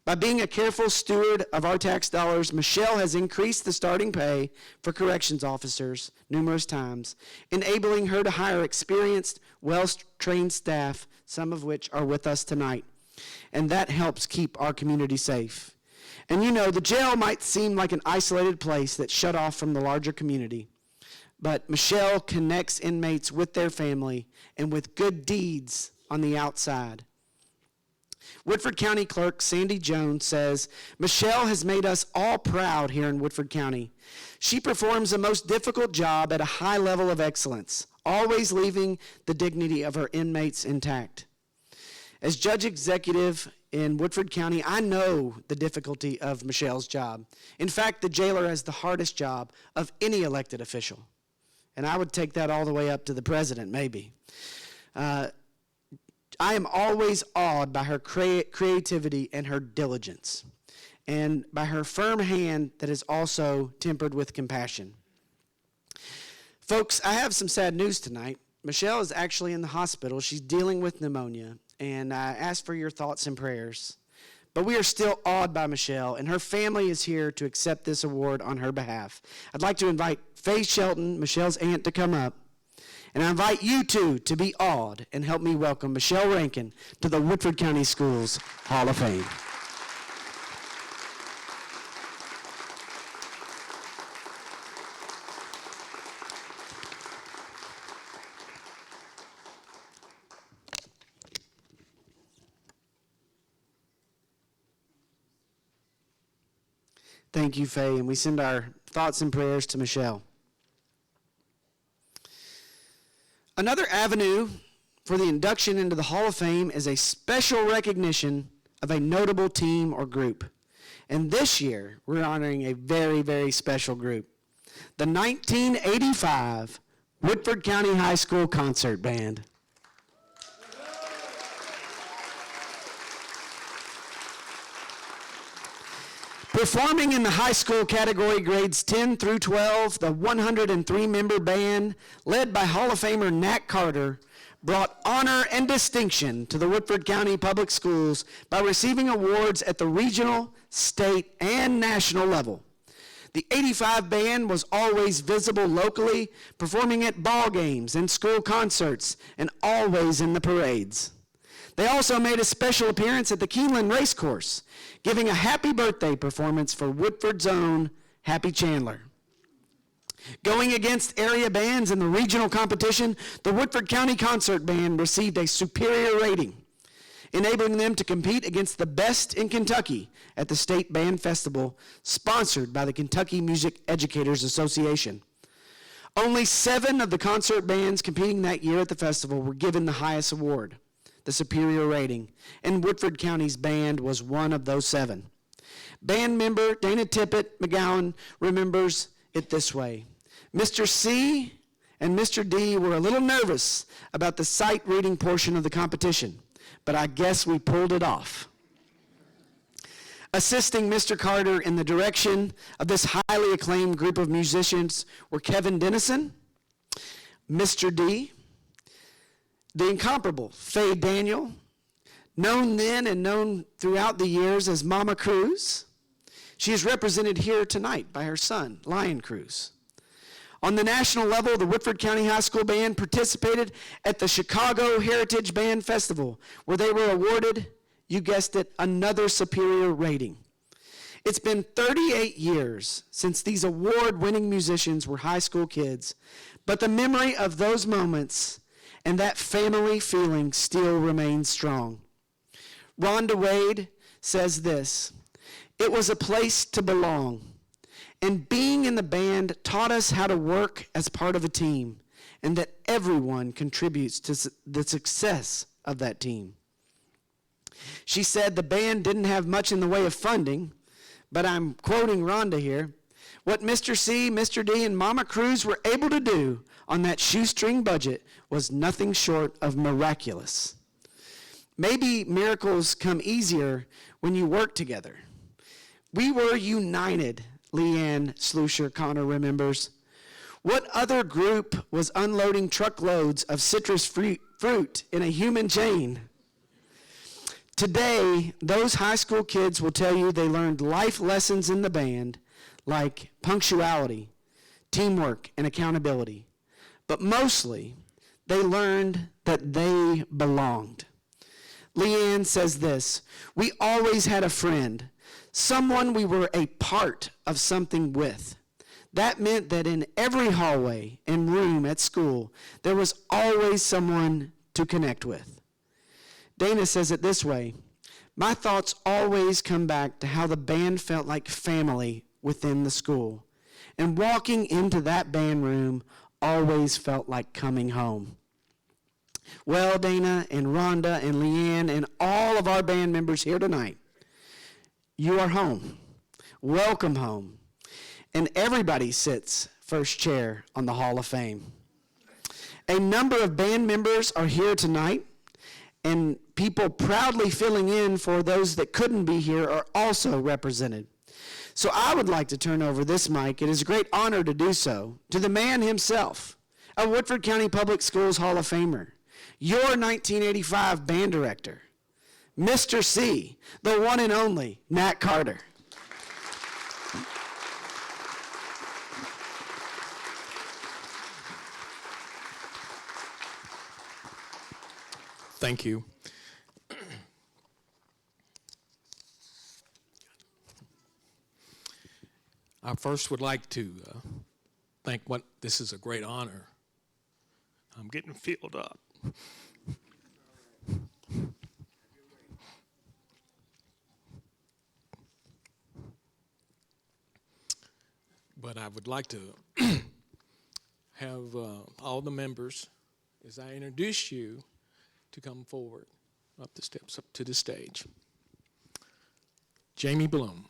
By being a careful steward of our tax dollars, Michelle has increased the starting pay for corrections officers numerous times, enabling her to hire experienced, well-trained staff, some of which are with us tonight. And that helps keep our community safe. And you know, the jail might seem like an isolated place that's shut off from the larger community, but Michelle connects inmates with their family and with good deeds on the outside. Woodford County Clerk Sandy Jones says, "Michelle has made us all proud here in Woodford County. She performs the most difficult job at a high level of excellence, always leaving the dignity of her inmates intact." As judge executive in Woodford County, I know the difficulty of Michelle's job. In fact, the jailer has the hardest job of any elected official. And I would take that all the way up to the president, maybe. I am always awed by her creativity and her diligence, and by her firm hand that is also tempered with compassion. Folks, I have some sad news tonight. Michelle is actually in the hospital. She's dealing with pneumonia, and I ask for your thoughts and prayers. But we are still awed by Michelle, and her family is here to accept this award on her behalf. I'd like to invite Faye Shelton, Michelle's aunt, to come up. And I invite you two to be awed and help me welcome Michelle Rankin to the Woodford County Schools Hall of Fame. Thank you, Faye, and we send our thoughts and prayers to Michelle. Another avenue for the induction into the Hall of Fame is a special recognition of a notable team or group. And this year, we're honoring a very, very special group. The 1985 Woodford County High School Concert Band. Performing in the high school category grades 10 through 12, the 103-member band, led by Hall of Famer Nat Carter, brought honor and distinction to the Woodford County Public Schools by receiving awards at the regional, state, and national level. The 85 band was always visible locally, performing at ball games and school concerts, and always in the parades. They also made a special appearance at the Keeneland Racecourse, giving a happy birthday performance for Woodford's own Happy Chandler. Going against area bands in the regional competition, the Woodford County Concert Band received a superior rating, enabling them to compete against the best in Kentucky at the State Band Festival, sponsored by the Kentucky Music Educators Association. Only 7 of the concert bands competing that year at the festival were given the highest award, the superior rating, and Woodford County's band was one of those 7. Band member Dana Tippett McGowan remembers it this way. Mr. C and Mr. D were a little nervous about the sight reading portion of the competition, but I guess we pulled it off. Assisting Mr. Carter in the direction of this highly acclaimed group of musicians were Kevin Dennison, Mr. D, the incomparable Faye Daniel, known then and known throughout the years as Mama Cruz. She is represented here tonight by her son, Lion Cruz. On the national level, the Woodford County High School Band participated at the Chicago Heritage Band Festival, where they were awarded, you guessed it, another superior rating. It's been 38 years since these award-winning musicians were high school kids, but the memory of those moments and that family feeling still remains strong. Rhonda Wade says this, "It was a place to belong. And being in the band taught us how to work as part of a team and that everyone contributes to the success of that team." She said the band didn't have much in the way of funding, but I'm quoting Rhonda here. What Mr. C, Mr. D, and Mama Cruz were able to do on that shoestring budget was nothing short of miraculous. Maybe miracles come easier when you work together. We were united, Leanne Slusher Connor remembers. What other group was unloading truckloads of citrus fruit in a human chain? Today, those high school kids will tell you they learned life lessons in the band, like punctuality, teamwork, and accountability. But mostly, they learned that they belonged. Leanne says this, "We always had a friend, someone we were a part of something with. That meant that in every hallway and room at school, there was always someone to connect with." Dana says it this way, "My thoughts always come back to how the band felt like family within the school. And walking into that band room always felt like coming home." Well, Dana and Rhonda and Leanne and all of our band members here tonight, you are home. Welcome home. And everybody sits first chair on the Hall of Fame. A number of band members are here tonight, and people proudly filling in for those that couldn't be here are also represented. So I would like to turn over this mic, it is a great honor to do so, to the man himself, a Woodford County Public Schools Hall of Famer, your 1985 band director, Mr. C, the one and only Nat Carter. Thank you. I first would like to think this is a great honor. I'm getting filled up. But I would like to have all the members, as I introduce you, to come forward up the steps up to the stage. Jamie Bloom.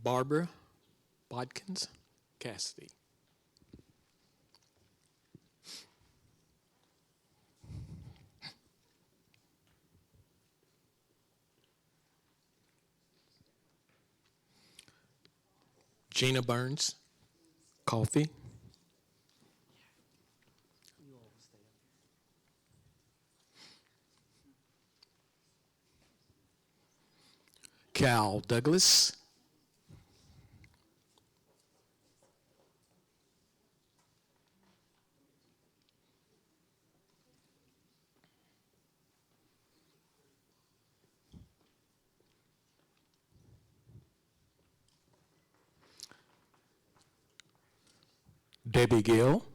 Barbara Bodkins Cassidy. Gina Burns Coffee. Cal Douglas. Debbie Gill.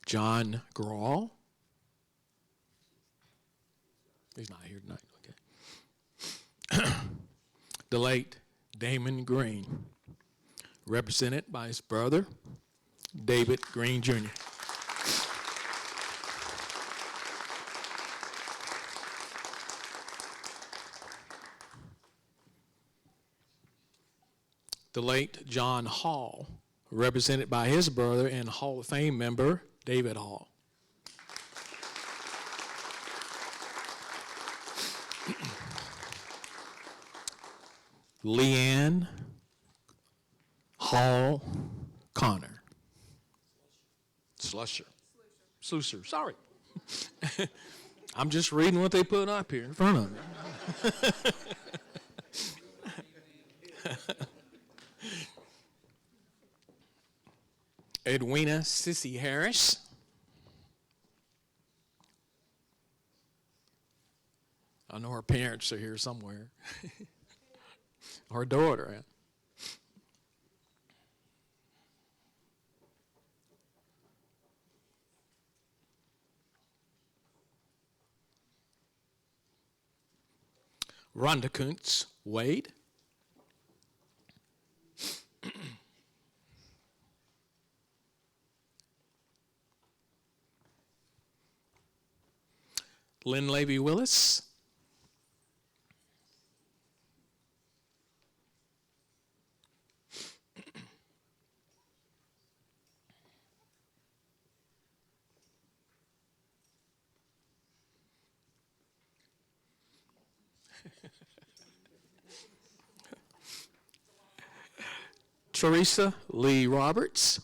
John Grawl. He's not here tonight, okay. The late Damon Green, represented by his brother, David Green Jr. The late John Hall, represented by his brother and Hall of Fame member, David Hall. Leanne Hall Connor. Slusher, sorry. I'm just reading what they put up here in front of me. Edwina Sissy Harris. I know her parents are here somewhere. Her daughter. Rhonda Kuntz Wade. Lynn Levy Willis. Teresa Lee Roberts.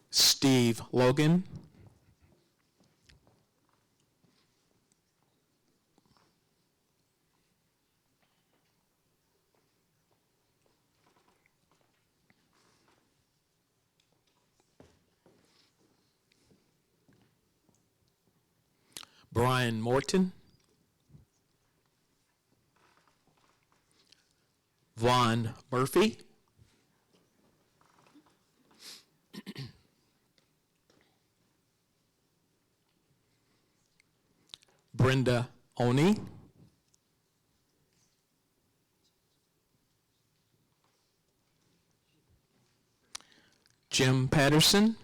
Steve Logan. Brian Morton. Vaughn Murphy. Brenda Oni. Jim Patterson.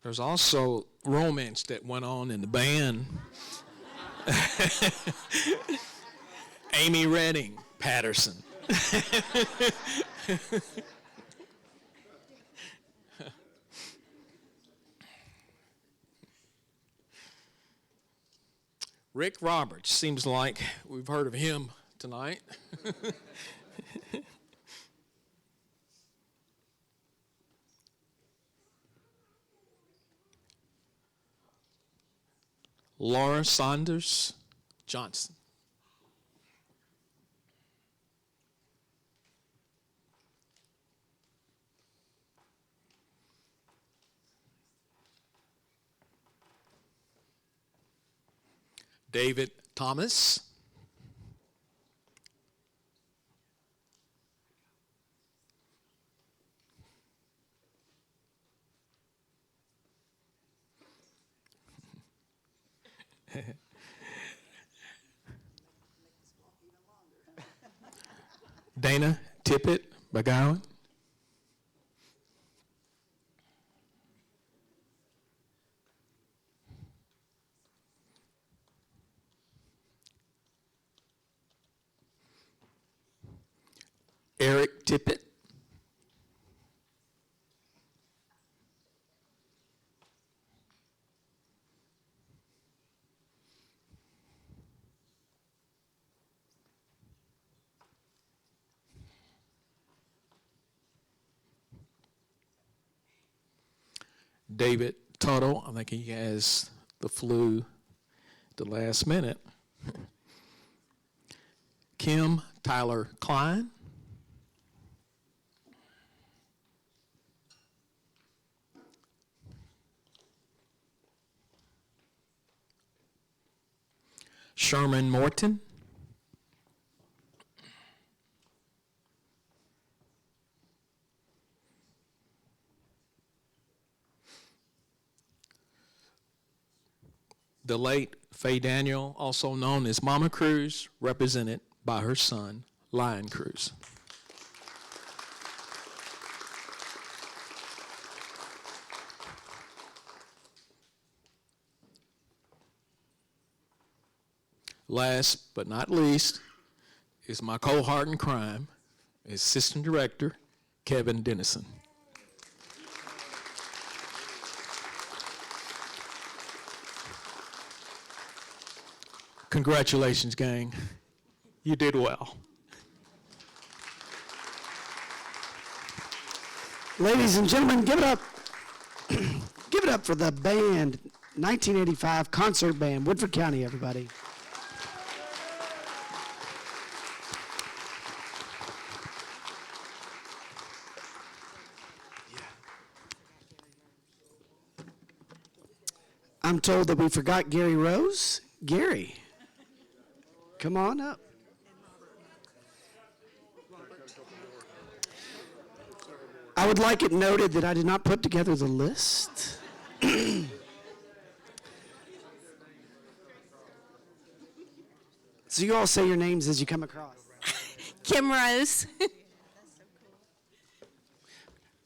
There's also romance that went on in the band. Amy Redding Patterson. Rick Roberts, seems like we've heard of him tonight. Laura Saunders Johnson. David Thomas. Dana Tippett McGowan. Eric Tippett. David Tuttle, I think he has the flu the last minute. Kim Tyler Klein. Sherman Morton. The late Faye Daniel, also known as Mama Cruz, represented by her son, Lion Cruz. Last but not least is my cohort in crime, Assistant Director Kevin Dennison. Congratulations, gang. You did well. Ladies and gentlemen, give it up. Give it up for the band, 1985 concert band, Woodford County, everybody. I'm told that we forgot Gary Rose. Gary, come on up. I would like it noted that I did not put together the list. So you all say your names as you come across. Kim Rose.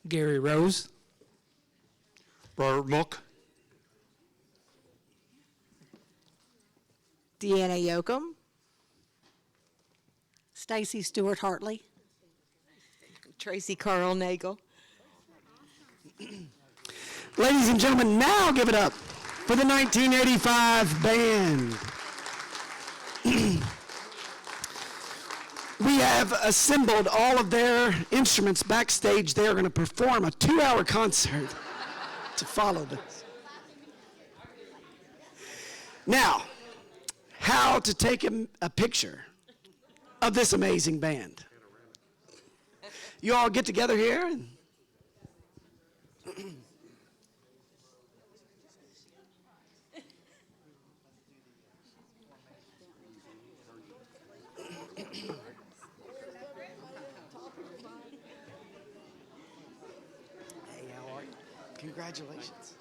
Gary Rose. Robert Mook. Deanna Yoakum. Stacy Stewart Hartley. Tracy Carl Nagel. Ladies and gentlemen, now give it up for the 1985 band. We have assembled all of their instruments backstage. They are going to perform a 2-hour concert to follow this. Now, how to take a picture of this amazing band. You all get together here and hey, how are you? Congratulations.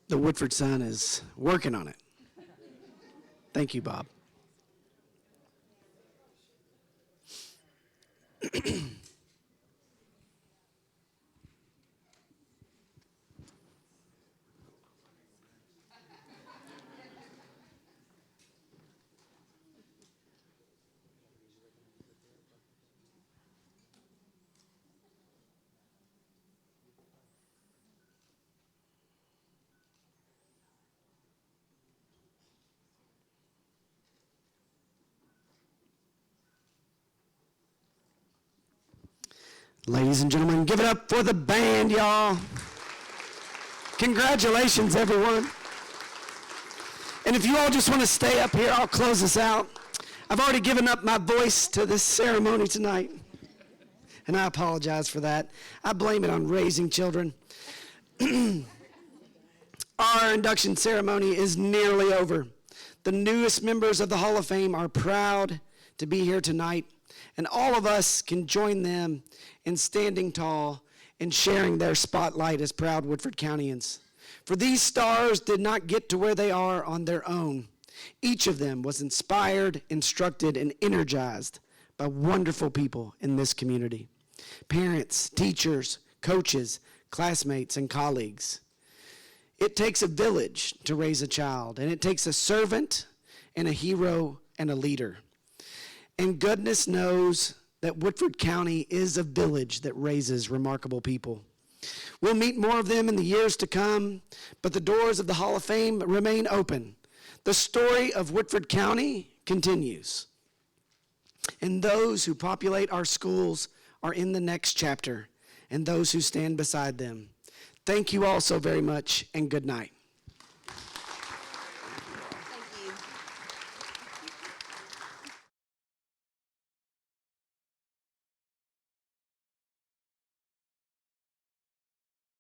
The Woodford Sun is working on it. Thank you, Bob. Ladies and gentlemen, give it up for the band, y'all. Congratulations, everyone. And if you all just want to stay up here, I'll close this out. I've already given up my voice to this ceremony tonight, and I apologize for that. I blame it on raising children. Our induction ceremony is nearly over. The newest members of the Hall of Fame are proud to be here tonight, and all of us can join them in standing tall and sharing their spotlight as proud Woodford Countyans. For these stars did not get to where they are on their own. Each of them was inspired, instructed, and energized by wonderful people in this community. Parents, teachers, coaches, classmates, and colleagues. It takes a village to raise a child, and it takes a servant and a hero and a leader. And goodness knows that Woodford County is a village that raises remarkable people. We'll meet more of them in the years to come, but the doors of the Hall of Fame remain open. The story of Woodford County continues. And those who populate our schools are in the next chapter, and those who stand beside them. Thank you all so very much, and good night.